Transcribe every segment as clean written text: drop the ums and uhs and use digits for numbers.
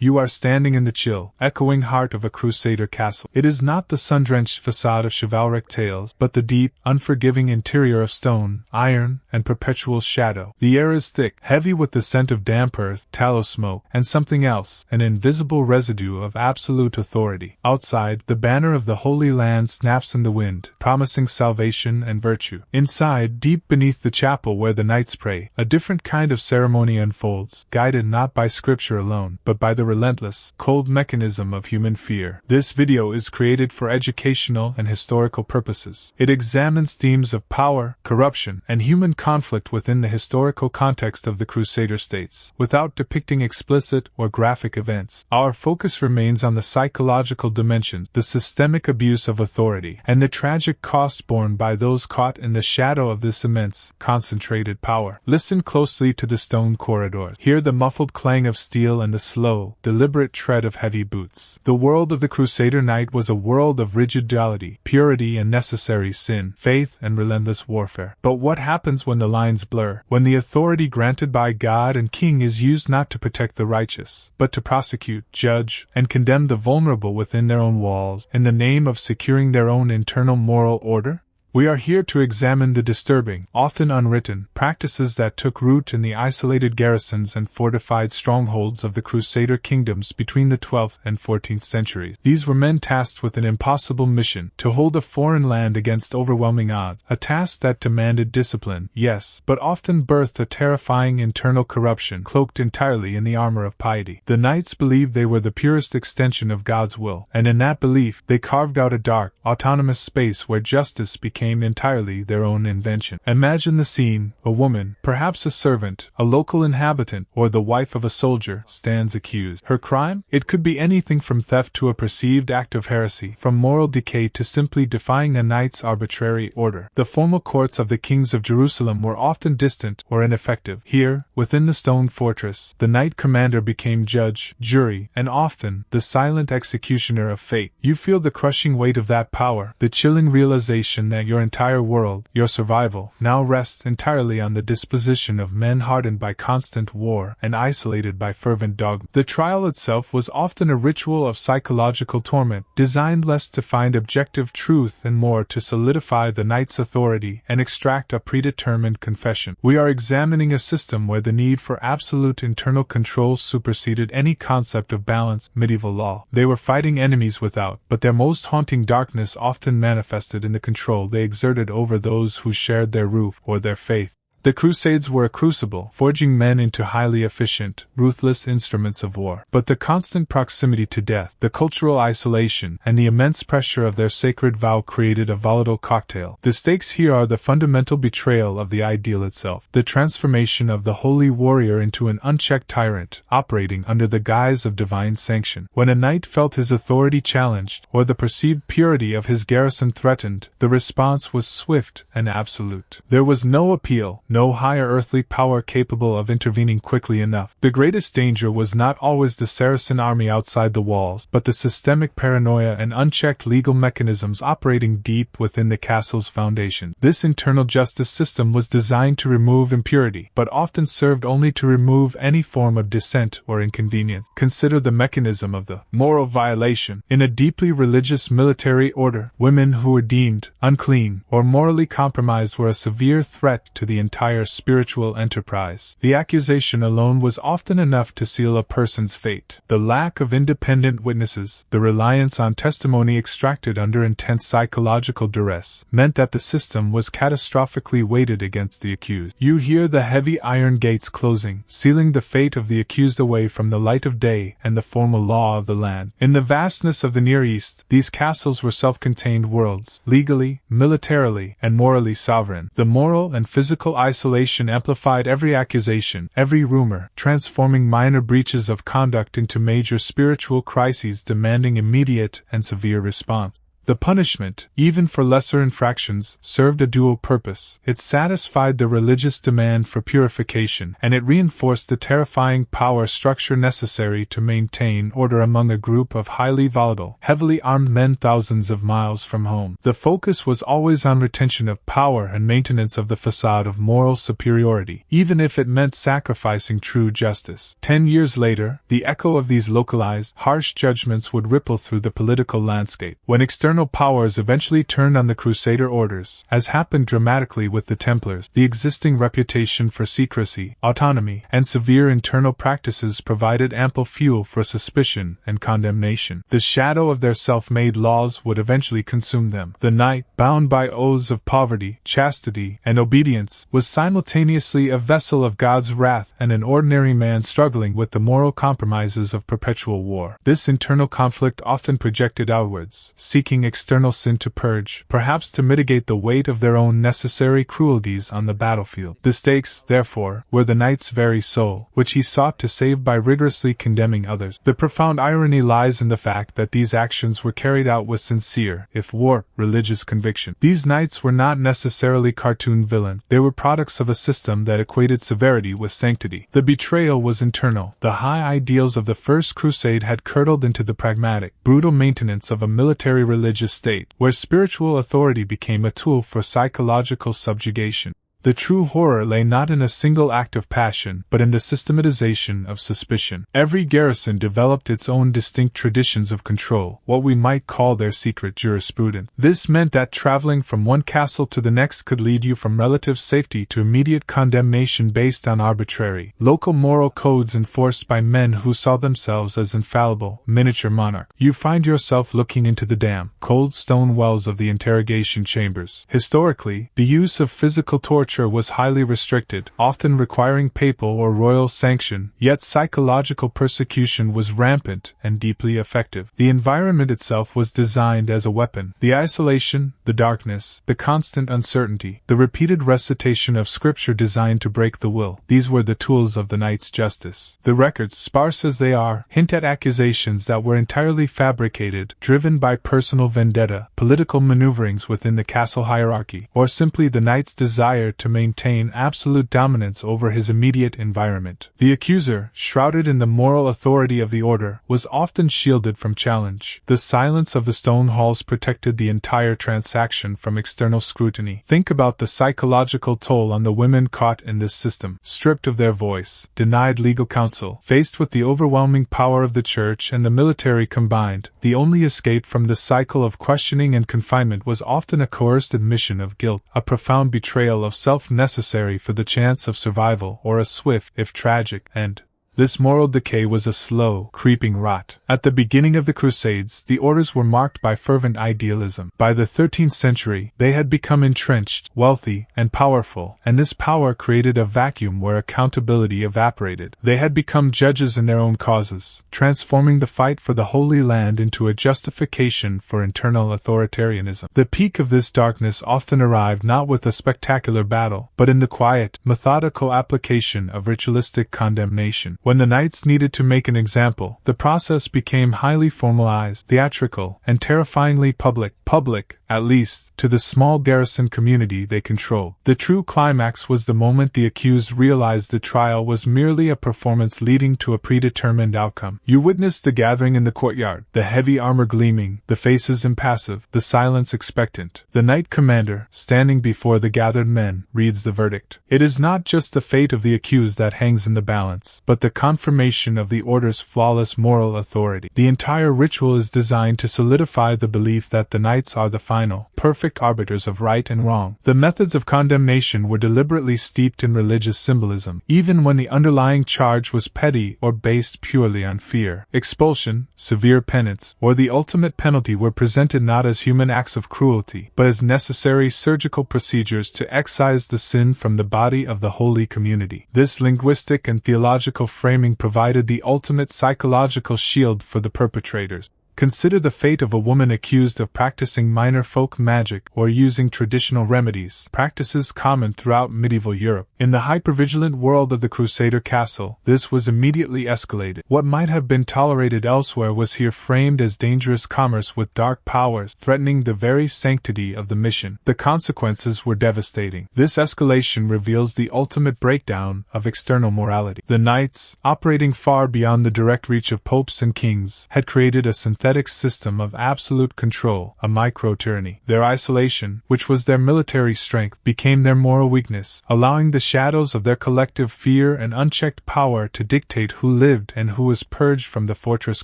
You are standing in the chill, echoing heart of a Crusader castle. It is not the sun-drenched facade of chivalric tales, but the deep, unforgiving interior of stone, iron, and perpetual shadow. The air is thick, heavy with the scent of damp earth, tallow smoke, and something else, an invisible residue of absolute authority. Outside, the banner of the Holy Land snaps in the wind, promising salvation and virtue. Inside, deep beneath the chapel where the knights pray, a different kind of ceremony unfolds, guided not by scripture alone, but by the relentless, cold mechanism of human fear. This video is created for educational and historical purposes. It examines themes of power, corruption, and human conflict within the historical context of the Crusader states. Without depicting explicit or graphic events, our focus remains on the psychological dimensions, the systemic abuse of authority, and the tragic cost borne by those caught in the shadow of this immense, concentrated power. Listen closely to the stone corridors. Hear the muffled clang of steel and the slow, deliberate tread of heavy boots. The world of the Crusader knight was a world of rigid duality, purity and necessary sin, faith and relentless warfare. But what happens when the lines blur? When the authority granted by God and King is used not to protect the righteous, but to prosecute, judge, and condemn the vulnerable within their own walls, in the name of securing their own internal moral order? We are here to examine the disturbing, often unwritten, practices that took root in the isolated garrisons and fortified strongholds of the Crusader kingdoms between the 12th and 14th centuries. These were men tasked with an impossible mission, to hold a foreign land against overwhelming odds, a task that demanded discipline, yes, but often birthed a terrifying internal corruption cloaked entirely in the armor of piety. The knights believed they were the purest extension of God's will, and in that belief, they carved out a dark, autonomous space where justice became entirely their own invention. Imagine the scene: a woman, perhaps a servant, a local inhabitant, or the wife of a soldier, stands accused. Her crime? It could be anything from theft to a perceived act of heresy, from moral decay to simply defying a knight's arbitrary order. The formal courts of the kings of Jerusalem were often distant or ineffective. Here, within the stone fortress, the knight commander became judge, jury, and often the silent executioner of fate. You feel the crushing weight of that power, the chilling realization that your entire world, your survival, now rests entirely on the disposition of men hardened by constant war and isolated by fervent dogma. The trial itself was often a ritual of psychological torment, designed less to find objective truth and more to solidify the knight's authority and extract a predetermined confession. We are examining a system where the need for absolute internal control superseded any concept of balance. Medieval law. They were fighting enemies without, but their most haunting darkness often manifested in the control they exerted over those who shared their roof or their faith. The Crusades were a crucible, forging men into highly efficient, ruthless instruments of war. But the constant proximity to death, the cultural isolation, and the immense pressure of their sacred vow created a volatile cocktail. The stakes here are the fundamental betrayal of the ideal itself, the transformation of the holy warrior into an unchecked tyrant, operating under the guise of divine sanction. When a knight felt his authority challenged, or the perceived purity of his garrison threatened, the response was swift and absolute. There was no appeal, no higher earthly power capable of intervening quickly enough. The greatest danger was not always the Saracen army outside the walls, but the systemic paranoia and unchecked legal mechanisms operating deep within the castle's foundation. This internal justice system was designed to remove impurity, but often served only to remove any form of dissent or inconvenience. Consider the mechanism of the moral violation. In a deeply religious military order, women who were deemed unclean or morally compromised were a severe threat to the entire spiritual enterprise. The accusation alone was often enough to seal a person's fate. The lack of independent witnesses, the reliance on testimony extracted under intense psychological duress, meant that the system was catastrophically weighted against the accused. You hear the heavy iron gates closing, sealing the fate of the accused away from the light of day and the formal law of the land. In the vastness of the Near East, these castles were self-contained worlds, legally, militarily, and morally sovereign. The moral and physical isolation amplified every accusation, every rumor, transforming minor breaches of conduct into major spiritual crises demanding immediate and severe response. The punishment, even for lesser infractions, served a dual purpose. It satisfied the religious demand for purification, and it reinforced the terrifying power structure necessary to maintain order among a group of highly volatile, heavily armed men thousands of miles from home. The focus was always on retention of power and maintenance of the facade of moral superiority, even if it meant sacrificing true justice. 10 years later, the echo of these localized, harsh judgments would ripple through the political landscape. When external powers eventually turned on the Crusader orders, as happened dramatically with the Templars, the existing reputation for secrecy, autonomy, and severe internal practices provided ample fuel for suspicion and condemnation. The shadow of their self-made laws would eventually consume them. The knight, bound by oaths of poverty, chastity, and obedience, was simultaneously a vessel of God's wrath and an ordinary man struggling with the moral compromises of perpetual war. This internal conflict often projected outwards, seeking external sin to purge, perhaps to mitigate the weight of their own necessary cruelties on the battlefield. The stakes, therefore, were the knight's very soul, which he sought to save by rigorously condemning others. The profound irony lies in the fact that these actions were carried out with sincere, if warped, religious conviction. These knights were not necessarily cartoon villains. They were products of a system that equated severity with sanctity. The betrayal was internal. The high ideals of the First Crusade had curdled into the pragmatic, brutal maintenance of a military religious state, where spiritual authority became a tool for psychological subjugation. The true horror lay not in a single act of passion, but in the systematization of suspicion. Every garrison developed its own distinct traditions of control, what we might call their secret jurisprudence. This meant that traveling from one castle to the next could lead you from relative safety to immediate condemnation based on arbitrary, local moral codes enforced by men who saw themselves as infallible, miniature monarchs. You find yourself looking into the damp, cold stone wells of the interrogation chambers. Historically, the use of physical torture was highly restricted, often requiring papal or royal sanction, yet psychological persecution was rampant and deeply effective. The environment itself was designed as a weapon. The isolation, the darkness, the constant uncertainty, the repeated recitation of scripture designed to break the will, these were the tools of the knight's justice. The records, sparse as they are, hint at accusations that were entirely fabricated, driven by personal vendetta, political maneuverings within the castle hierarchy, or simply the knight's desire to maintain absolute dominance over his immediate environment. The accuser, shrouded in the moral authority of the order, was often shielded from challenge. The silence of the stone halls protected the entire transaction from external scrutiny. Think about the psychological toll on the women caught in this system. Stripped of their voice, denied legal counsel, faced with the overwhelming power of the church and the military combined, the only escape from the cycle of questioning and confinement was often a coerced admission of guilt, a profound betrayal of self necessary for the chance of survival, or a swift, if tragic, end. This moral decay was a slow, creeping rot. At the beginning of the Crusades, the orders were marked by fervent idealism. By the 13th century, they had become entrenched, wealthy, and powerful, and this power created a vacuum where accountability evaporated. They had become judges in their own causes, transforming the fight for the Holy Land into a justification for internal authoritarianism. The peak of this darkness often arrived not with a spectacular battle, but in the quiet, methodical application of ritualistic condemnation. When the knights needed to make an example, the process became highly formalized, theatrical, and terrifyingly public, at least, to the small garrison community they controlled. The true climax was the moment the accused realized the trial was merely a performance leading to a predetermined outcome. You witnessed the gathering in the courtyard, the heavy armor gleaming, the faces impassive, the silence expectant. The knight commander, standing before the gathered men, reads the verdict. It is not just the fate of the accused that hangs in the balance, but the confirmation of the order's flawless moral authority. The entire ritual is designed to solidify the belief that the knights are the final, perfect arbiters of right and wrong. The methods of condemnation were deliberately steeped in religious symbolism, even when the underlying charge was petty or based purely on fear. Expulsion, severe penance, or the ultimate penalty were presented not as human acts of cruelty, but as necessary surgical procedures to excise the sin from the body of the holy community. This linguistic and theological framing provided the ultimate psychological shield for the perpetrators. Consider the fate of a woman accused of practicing minor folk magic or using traditional remedies, practices common throughout medieval Europe. In the hypervigilant world of the Crusader castle, this was immediately escalated. What might have been tolerated elsewhere was here framed as dangerous commerce with dark powers, threatening the very sanctity of the mission. The consequences were devastating. This escalation reveals the ultimate breakdown of external morality. The knights, operating far beyond the direct reach of popes and kings, had created a synthetic system of absolute control, a micro-tyranny. Their isolation, which was their military strength, became their moral weakness, allowing the shadows of their collective fear and unchecked power to dictate who lived and who was purged from the fortress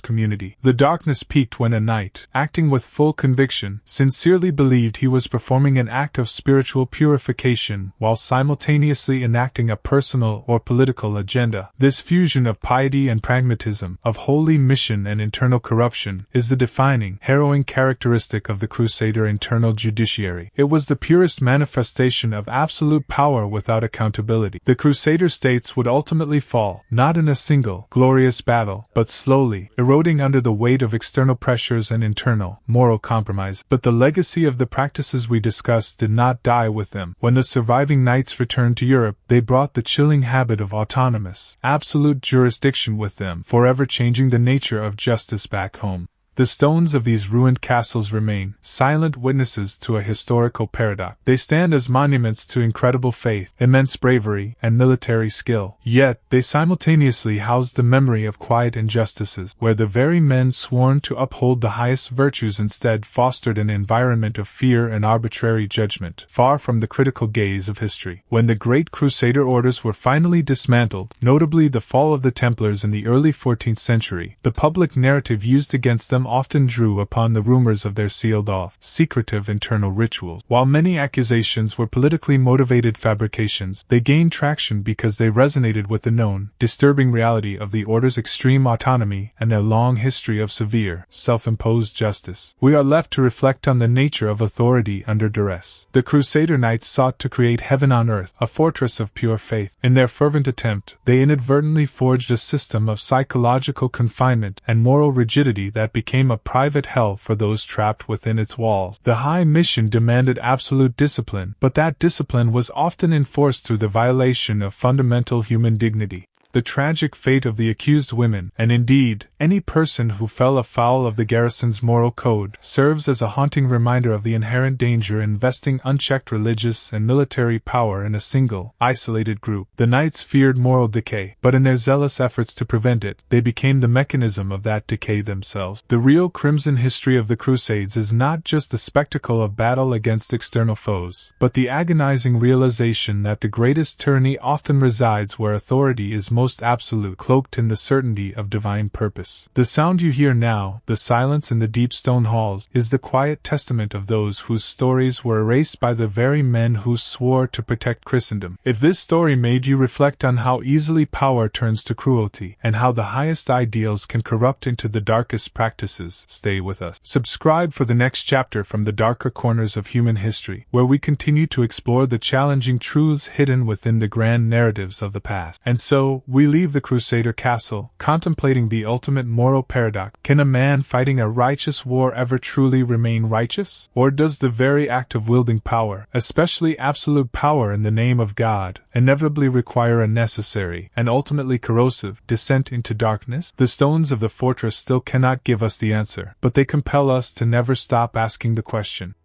community. The darkness peaked when a knight, acting with full conviction, sincerely believed he was performing an act of spiritual purification while simultaneously enacting a personal or political agenda. This fusion of piety and pragmatism, of holy mission and internal corruption, is the defining, harrowing characteristic of the Crusader internal judiciary. It was the purest manifestation of absolute power without accountability. The Crusader states would ultimately fall, not in a single, glorious battle, but slowly, eroding under the weight of external pressures and internal, moral compromise. But the legacy of the practices we discussed did not die with them. When the surviving knights returned to Europe, they brought the chilling habit of autonomous, absolute jurisdiction with them, forever changing the nature of justice back home. The stones of these ruined castles remain, silent witnesses to a historical paradox. They stand as monuments to incredible faith, immense bravery, and military skill. Yet, they simultaneously house the memory of quiet injustices, where the very men sworn to uphold the highest virtues instead fostered an environment of fear and arbitrary judgment, far from the critical gaze of history. When the great Crusader orders were finally dismantled, notably the fall of the Templars in the early 14th century, the public narrative used against them often drew upon the rumors of their sealed-off, secretive internal rituals. While many accusations were politically motivated fabrications, they gained traction because they resonated with the known, disturbing reality of the order's extreme autonomy and their long history of severe, self-imposed justice. We are left to reflect on the nature of authority under duress. The Crusader knights sought to create heaven on earth, a fortress of pure faith. In their fervent attempt, they inadvertently forged a system of psychological confinement and moral rigidity that became a private hell for those trapped within its walls. The high mission demanded absolute discipline, but that discipline was often enforced through the violation of fundamental human dignity. The tragic fate of the accused women, and indeed, any person who fell afoul of the garrison's moral code, serves as a haunting reminder of the inherent danger in investing unchecked religious and military power in a single, isolated group. The knights feared moral decay, but in their zealous efforts to prevent it, they became the mechanism of that decay themselves. The real crimson history of the Crusades is not just the spectacle of battle against external foes, but the agonizing realization that the greatest tyranny often resides where authority is most absolute, cloaked in the certainty of divine purpose. The sound you hear now, the silence in the deep stone halls, is the quiet testament of those whose stories were erased by the very men who swore to protect Christendom. If this story made you reflect on how easily power turns to cruelty, and how the highest ideals can corrupt into the darkest practices, stay with us. Subscribe for the next chapter from the darker corners of human history, where we continue to explore the challenging truths hidden within the grand narratives of the past. And so, we leave the Crusader castle, contemplating the ultimate moral paradox. Can a man fighting a righteous war ever truly remain righteous? Or does the very act of wielding power, especially absolute power in the name of God, inevitably require a necessary, and ultimately corrosive, descent into darkness? The stones of the fortress still cannot give us the answer, but they compel us to never stop asking the question.